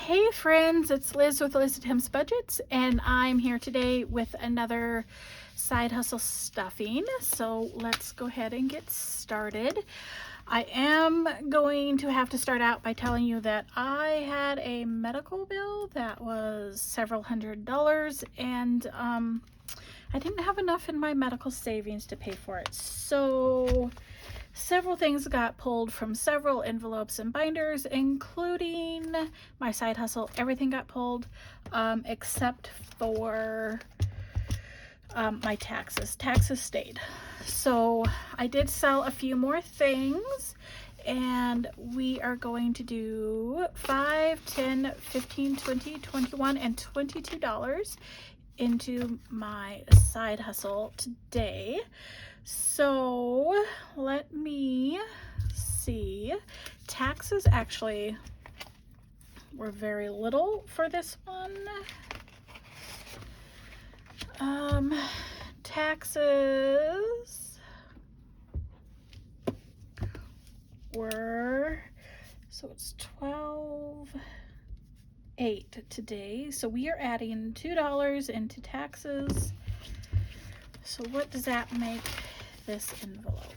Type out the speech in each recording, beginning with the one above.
Hey friends, it's Liz with Liz at Tim's Budgets, and I'm here today with another side hustle stuffing. So let's go ahead and get started. I am going to have to start out by telling you that I had a medical bill that was several $100s, and I didn't have enough in my medical savings to pay for it. So several things got pulled from several envelopes and binders, including my side hustle. Everything got pulled except for my taxes. Taxes stayed. So I did sell a few more things, and we are going to do $5, $10, $15, $20, $21, and $22 into my side hustle today. So let me see. Taxes actually were very little for this one. Taxes were, so it's 12.8 today. So we are adding $2 into taxes. So what does that make this envelope?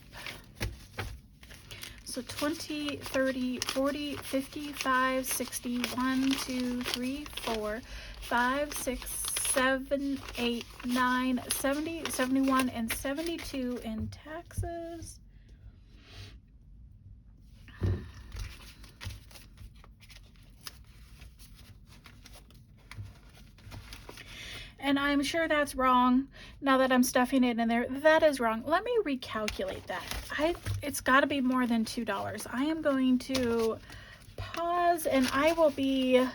So 20, 30, 40, 55, 60, 1, 2, 3, 4, 5, 6, 7, 8, 9, 70, 71, and 72 in taxes. And I'm sure that's wrong. Now that I'm stuffing it in there, that is wrong. Let me recalculate that. It's got to be more than $2. I am going to pause and I will be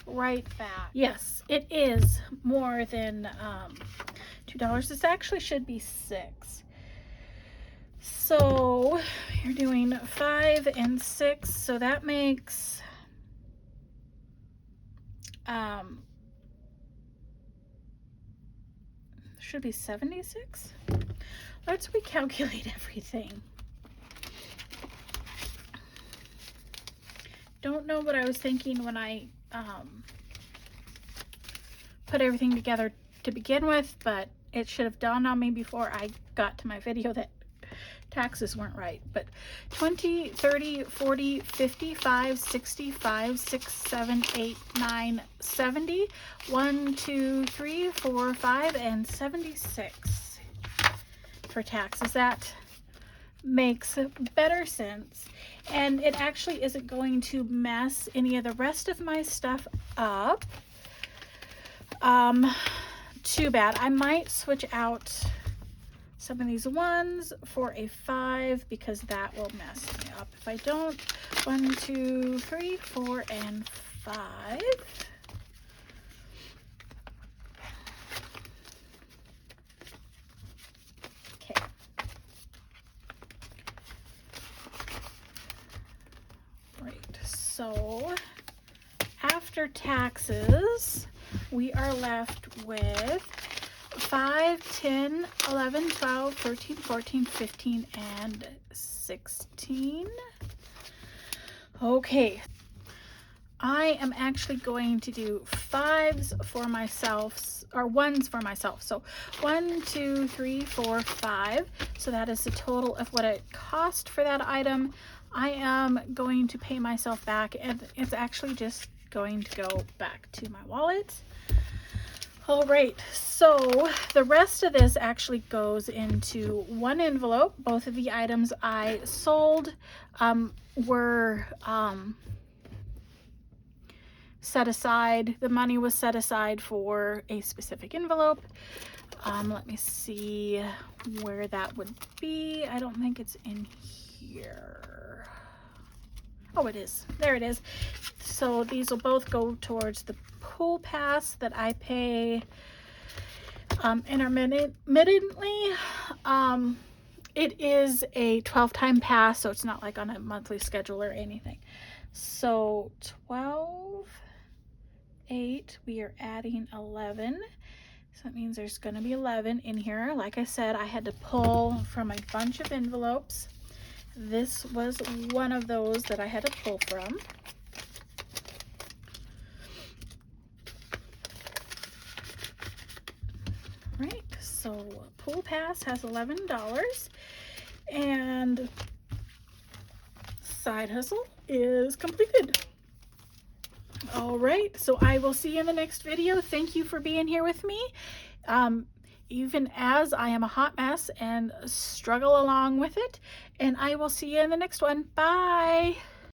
right back. Yes, it is more than $2. This actually should be $6. So you're doing 5 and 6, so that makes should be 76. Let's recalculate everything. Don't know what I was thinking when I put everything together to begin with, but it should have dawned on me before I got to my video that taxes weren't right. But 20, 30, 40, 55, 65, 6, 7, 8, 9, 70, 1, 2, 3, 4, 5, and 76 for taxes. That makes better sense, and it actually isn't going to mess any of the rest of my stuff up too bad. I might switch out some of these ones for a 5 because that will mess me up if I don't. 1, 2, 3, 4, and 5. Okay. Right, so after taxes, we are left with 5, 10, 11, 12, 13, 14, 15, and 16. Okay, I am actually going to do 5s for myself, or 1s for myself. So 1, 2, 3, 4, 5. So that is the total of what it cost for that item. I am going to pay myself back, and it's actually just going to go back to my wallet. All right, so the rest of this actually goes into one envelope. Both of the items I sold were set aside. The money was set aside for a specific envelope. Let me see where that would be. I don't think it's in here. Oh, it is. There it is. So these will both go towards the pool pass that I pay intermittently. It is a 12-time pass, so it's not like on a monthly schedule or anything. So 12, 8, we are adding 11. So that means there's going to be 11 in here. Like I said, I had to pull from a bunch of envelopes. This was one of those that I had to pull from. pool pass has $11, and side hustle is completed. All right, so I will see you in the next video. Thank you for being here with me. Even as I am a hot mess and struggle along with it, and I will see you in the next one. Bye.